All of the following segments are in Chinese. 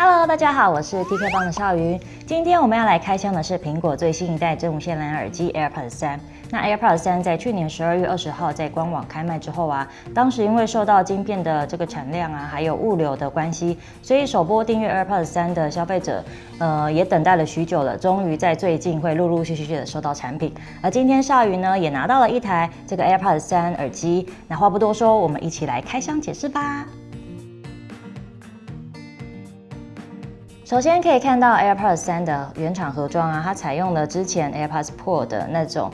Hello， 大家好，我是 TK 帮的少云。今天我们要来开箱的是苹果最新一代真无线蓝牙耳机 AirPods 3。那 AirPods 3在去年12月20号在官网开卖之后啊，当时因为受到晶片的这个产量啊，还有物流的关系，所以首波订阅 AirPods 3的消费者，也等待了许久了，终于在最近会陆陆续续的收到产品。而今天少云呢也拿到了一台这个 AirPods 3耳机。那话不多说，我们一起来开箱解释吧。首先可以看到 AirPods 3的原厂盒装啊，它采用了之前 AirPods Pro 的那种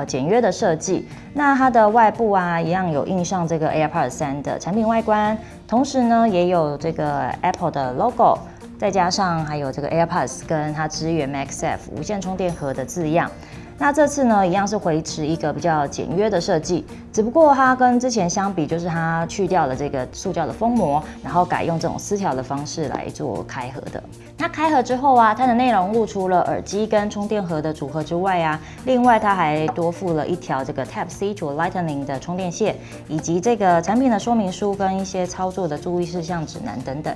简约的设计。那它的外部啊，一样有印上这个 AirPods 3的产品外观，同时呢也有这个 Apple 的 logo， 再加上还有这个 AirPods 跟它支援 MagSafe 无线充电盒的字样。那这次呢，一样是维持一个比较简约的设计，只不过它跟之前相比，就是它去掉了这个塑胶的封膜，然后改用这种丝条的方式来做开盒的。那开盒之后啊，它的内容露出了耳机跟充电盒的组合之外啊，另外它还多附了一条这个 Type-C to Lightning 的充电线，以及这个产品的说明书跟一些操作的注意事项指南等等。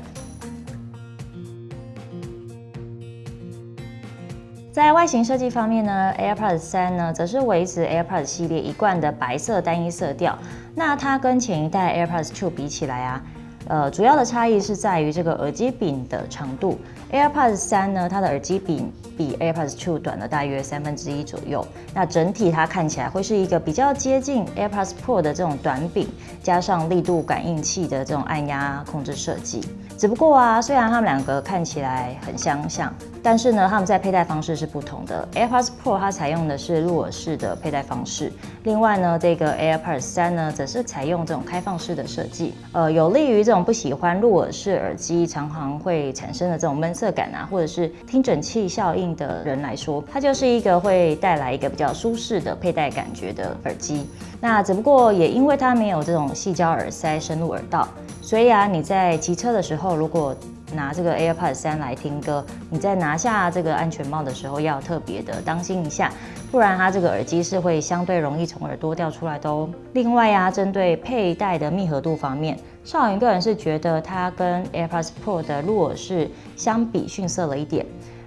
在外形设计方面呢 ，AirPods 3呢则是维持 AirPods 系列一贯的白色单一色调。那它跟前一代 AirPods 2比起来啊，主要的差异是在于这个耳机柄的长度。AirPods 3呢，它的耳机柄比 AirPods 2短了大约1/3左右。那整体它看起来会是一个比较接近 AirPods Pro 的这种短柄，加上力度感应器的这种按压控制设计。只不过啊，虽然它们两个看起来很相像，但是呢，它们在佩戴方式是不同的。AirPods Pro 它采用的是入耳式的佩戴方式，另外呢，这个 AirPods 3呢，则是采用这种开放式的设计，有利于这种不喜欢入耳式耳机常常会产生的这种闷涩感啊，或者是听诊器效应的人来说，它就是一个会带来一个比较舒适的佩戴感觉的耳机。那只不过也因为它没有这种矽胶耳塞深入耳道，所以啊，你在骑车的时候，如果拿这个 AirPods 3来听歌，你在拿下这个安全帽的时候要特别的当心一下，不然它这个耳机是会相对容易从耳朵掉出来的哦。另外啊，针对佩戴的密合度方面，少云个人是觉得它跟 AirPods Pro 的入耳式相比逊色了一点。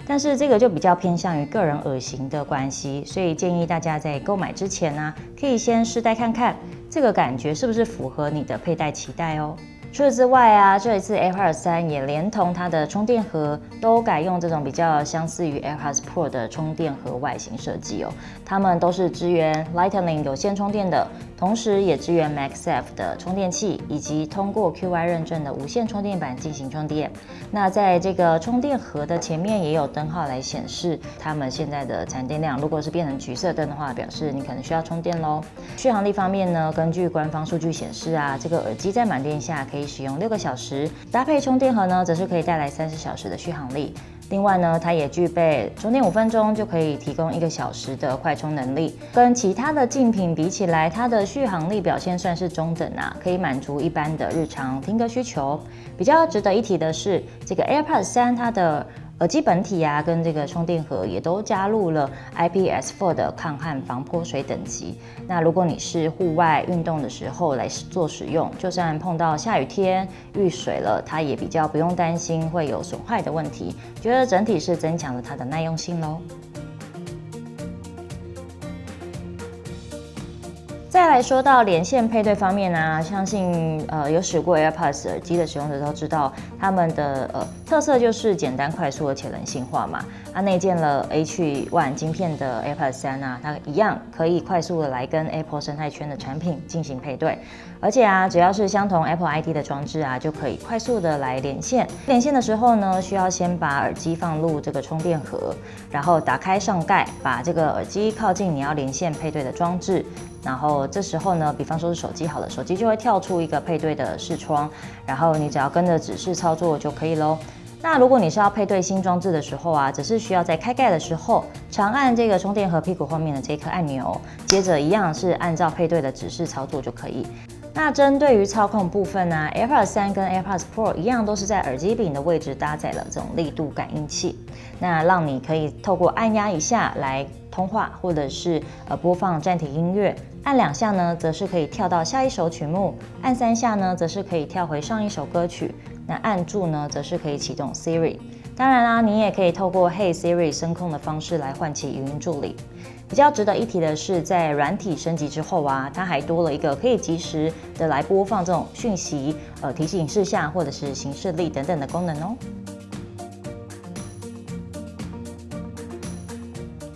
但是这个就比较偏向于个人耳型的关系，所以建议大家在购买之前呢，可以先试戴看看，这个感觉是不是符合你的佩戴期待哦。除此之外啊，这一次 AirPods 3也连同它的充电盒都改用这种比较相似于 AirPods Pro 的充电盒外形设计哦。它们都是支援 Lightning 有线充电的，同时也支援 MagSafe 的充电器，以及通过 QI 认证的无线充电板进行充电。那在这个充电盒的前面也有灯号来显示它们现在的产电量，如果是变成橘色灯的话，表示你可能需要充电咯。续航力方面呢，根据官方数据显示啊，这个耳机在满电下可以使用6个小时，搭配充电盒呢，则是可以带来30小时的续航力。另外呢，它也具备充电5分钟就可以提供1个小时的快充能力。跟其他的竞品比起来，它的续航力表现算是中等啊，可以满足一般的日常听歌需求。比较值得一提的是，这个 AirPods 3它的耳机本体啊，跟这个充电盒也都加入了 IPX4 的抗旱防泼水等级。那如果你是户外运动的时候来做使用，就算碰到下雨天遇水了，它也比较不用担心会有损坏的问题。觉得整体是增强了它的耐用性咯。再来说到连线配对方面啊，相信有使过 AirPods 耳机的使用者都知道，它们的特色就是简单快速而且人性化嘛。它内建了 H1 晶片的 AirPods 3啊，它一样可以快速的来跟 Apple 生态圈的产品进行配对，而且啊，只要是相同 Apple ID 的装置啊，就可以快速的来连线。连线的时候呢，需要先把耳机放入这个充电盒，然后打开上盖，把这个耳机靠近你要连线配对的装置。然后这时候呢，比方说是手机好了，手机就会跳出一个配对的视窗，然后你只要跟着指示操作就可以咯。那如果你是要配对新装置的时候啊，只是需要在开盖的时候长按这个充电盒屁股后面的这颗按钮，接着一样是按照配对的指示操作就可以。那针对于操控部分呢，AirPods 3跟 AirPods Pro 一样，都是在耳机柄的位置搭载了这种力度感应器，那让你可以透过按压一下来通话，或者是播放暂停音乐，按2下呢，则是可以跳到下一首曲目，按3下呢，则是可以跳回上一首歌曲，那按住呢，则是可以启动 Siri。当然啦，你也可以透过 Hey Siri 声控的方式来唤起语音助理。比较值得一提的是，在软体升级之后啊，它还多了一个可以及时的来播放这种讯息、提醒事项或者是行事历等等的功能哦。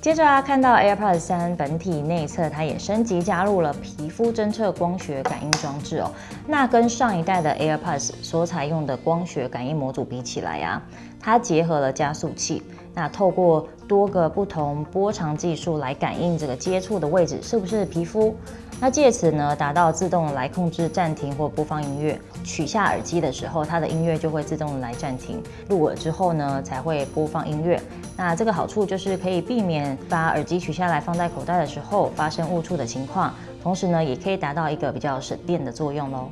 接着啊，看到 AirPods 3本体内侧，它也升级加入了皮肤侦测光学感应装置哦。那跟上一代的 AirPods 所采用的光学感应模组比起来啊，它结合了加速器，那透过多个不同波长技术来感应这个接触的位置是不是皮肤，那借此呢达到自动来控制暂停或播放音乐。取下耳机的时候，它的音乐就会自动来暂停，入耳之后呢才会播放音乐。那这个好处就是可以避免把耳机取下来放在口袋的时候发生误触的情况，同时呢也可以达到一个比较省电的作用咯。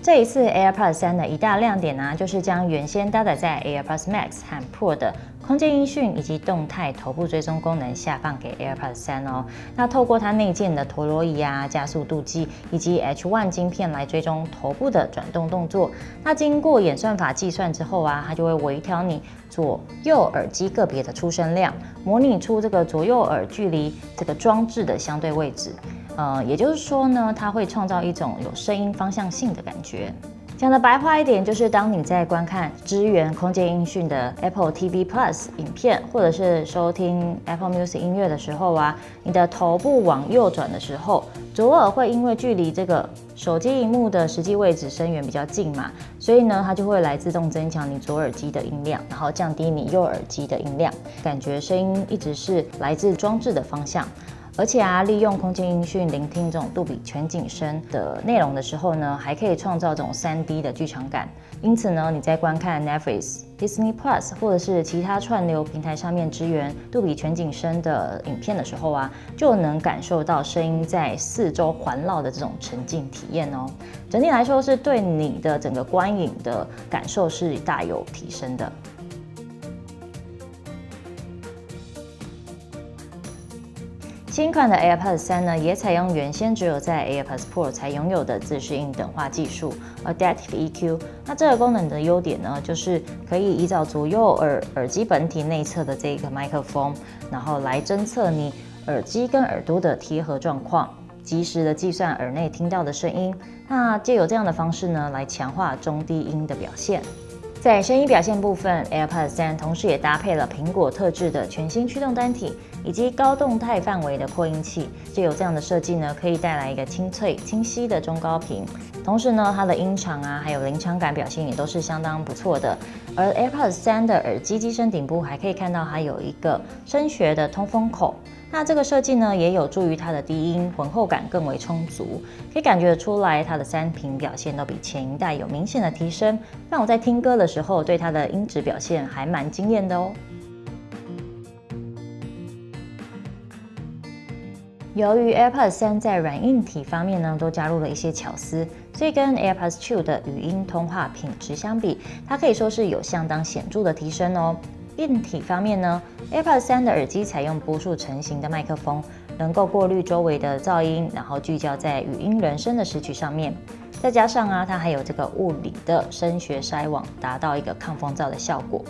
这一次 AirPods 3的一大亮点呢，就是将原先搭载在 AirPods Max 和 Pro 的空间音讯以及动态头部追踪功能下放给 AirPods 3哦。那透过它内建的陀螺仪啊、加速度计以及 H1 晶片来追踪头部的转动动作。那经过演算法计算之后啊，它就会微调你左右耳机个别的出声量，模拟出这个左右耳距离这个装置的相对位置。也就是说呢，它会创造一种有声音方向性的感觉。讲的白话一点，就是当你在观看支援空间音讯的 Apple TV Plus 影片，或者是收听 Apple Music 音乐的时候啊，你的头部往右转的时候，左耳会因为距离这个手机荧幕的实际位置声源比较近嘛，所以呢，它就会来自动增强你左耳机的音量，然后降低你右耳机的音量，感觉声音一直是来自装置的方向。而且啊，利用空间音讯聆听这种杜比全景声的内容的时候呢，还可以创造这种3D 的剧场感。因此呢，你在观看 Netflix、Disney Plus 或者是其他串流平台上面支援杜比全景声的影片的时候啊，就能感受到声音在四周环绕的这种沉浸体验哦。整体来说，是对你的整个观影的感受是大有提升的。新款的 AirPods 3呢，也采用原先只有在 AirPods Pro 才拥有的自适应等化技术 Adaptive EQ。那这个功能的优点呢，就是可以依照左右耳机本体内侧的这个麦克风，然后来侦测你耳机跟耳朵的贴合状况，及时的计算耳内听到的声音。那借由这样的方式呢，来强化中低音的表现。在声音表现部分 ，AirPods 3同时也搭配了苹果特制的全新驱动单体，以及高动态范围的扩音器。借由这样的设计呢，可以带来一个清脆、清晰的中高频。同时呢，它的音场啊，还有临场感表现也都是相当不错的。而 AirPods 3的耳机机身顶部还可以看到它有一个声学的通风口。那这个设计呢，也有助于它的低音浑厚感更为充足，可以感觉出来它的3频表现都比前一代有明显的提升，让我在听歌的时候对它的音质表现还蛮惊艳的哦。由于 AirPods 3在软硬体方面呢，都加入了一些巧思，所以跟 AirPods 2的语音通话品质相比，它可以说是有相当显著的提升哦。硬体方面呢 ，AirPods 3的耳机采用波束成型的麦克风，能够过滤周围的噪音，然后聚焦在语音人声的时曲上面。再加上啊，它还有这个物理的声学筛网，达到一个抗风噪的效果。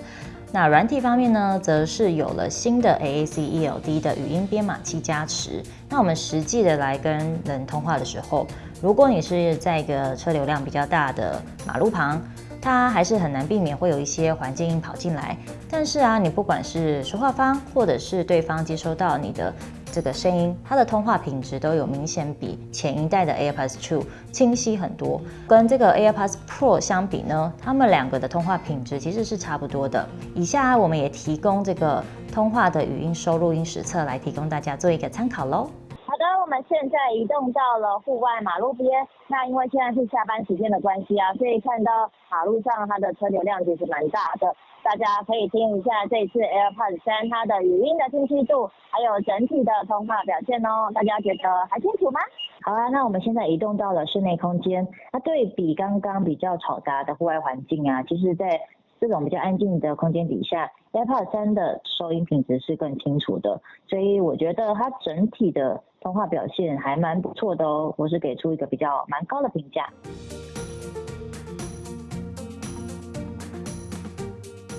那软体方面呢，则是有了新的 AAC ELD 的语音编码器加持。那我们实际的来跟人通话的时候，如果你是在一个车流量比较大的马路旁，它还是很难避免会有一些环境音跑进来。但是啊，你不管是说话方或者是对方接收到你的这个声音，它的通话品质都有明显比前一代的 AirPods 2清晰很多。跟这个 AirPods Pro 相比呢，它们两个的通话品质其实是差不多的。以下我们也提供这个通话的语音收录音实测来提供大家做一个参考咯。好的，我们现在移动到了户外马路边。那因为现在是下班时间的关系啊，所以看到马路上它的车流量其实蛮大的。大家可以听一下这次 AirPods 3它的语音的清晰度，还有整体的通话表现哦。大家觉得还清楚吗？好啊，那我们现在移动到了室内空间，那对比刚刚比较嘈杂的户外环境啊，其实在这种比较安静的空间底下 ，AirPods 3的收音品质是更清楚的，所以我觉得它整体的通话表现还蛮不错的哦，我是给出一个蛮高的评价。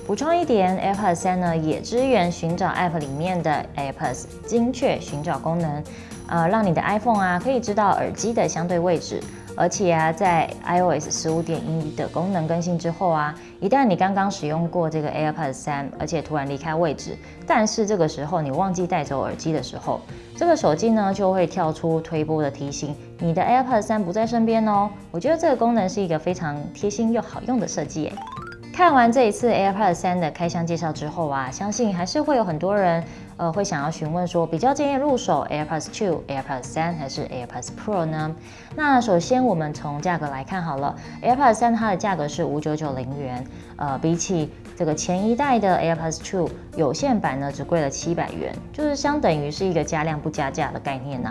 补充一点 ，AirPods 3呢也支援寻找 App 里面的 AirPods 精确寻找功能，让你的 iPhone 可以知道耳机的相对位置。而且在 iOS 15.1的功能更新之后一旦你刚刚使用过这个 AirPods 3，而且突然离开位置，但是这个时候你忘记带走耳机的时候，这个手机呢就会跳出推播的提醒，你的 AirPods 3不在身边哦。我觉得这个功能是一个非常贴心又好用的设计耶。看完这一次 AirPods 3的开箱介绍之后相信还是会有很多人会想要询问说，比较建议入手 AirPods 2、AirPods 3还是 AirPods Pro 呢？那首先我们从价格来看好了 ，AirPods 3它的价格是5990元，比起这个前一代的 AirPods 2有线版呢，只贵了700元，就是相等于是一个加量不加价的概念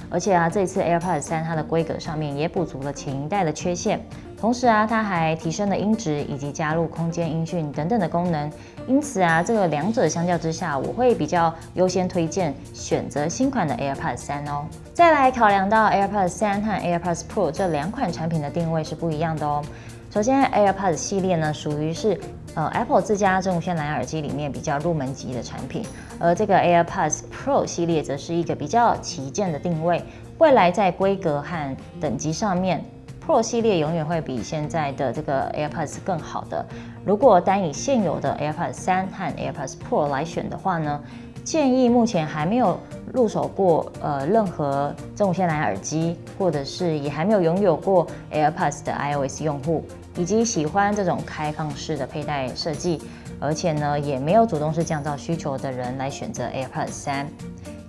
而且这次 AirPods 3它的规格上面也补足了前一代的缺陷。同时它还提升了音质以及加入空间音讯等等的功能，因此这个两者相较之下，我会比较优先推荐选择新款的 AirPods 3哦。再来考量到 AirPods 3和 AirPods Pro 这两款产品的定位是不一样的哦。首先 AirPods 系列呢，属于是Apple 自家真无线蓝牙耳机里面比较入门级的产品，而这个 AirPods Pro 系列则是一个比较旗舰的定位，未来在规格和等级上面。Pro 系列永远会比现在的这个 AirPods 更好的。如果单以现有的 AirPods 3和 AirPods Pro 来选的话呢，建议目前还没有入手过任何真无线蓝牙耳机，或者是也还没有拥有过 AirPods 的 iOS 用户，以及喜欢这种开放式的佩戴设计，而且呢也没有主动式降噪需求的人来选择 AirPods 3。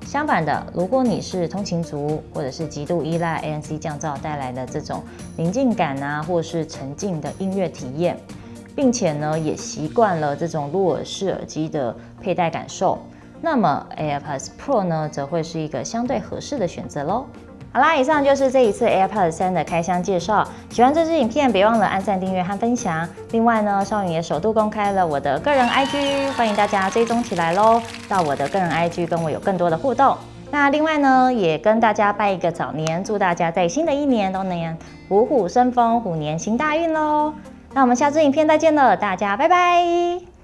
相反的，如果你是通勤族，或者是极度依赖 ANC 降噪带来的这种宁静感或是沉浸的音乐体验，并且呢也习惯了这种入耳式耳机的佩戴感受，那么 AirPods Pro 呢则会是一个相对合适的选择咯。好啦，以上就是这一次 AirPods 3的开箱介绍。喜欢这支影片，别忘了按赞、订阅和分享。另外呢，少颖也首度公开了我的个人 IG， 欢迎大家追踪起来咯，到我的个人 IG 跟我有更多的互动。那另外呢，也跟大家拜一个早年，祝大家在新的一年都能虎虎生风，虎年行大运咯。那我们下支影片再见了，大家拜拜。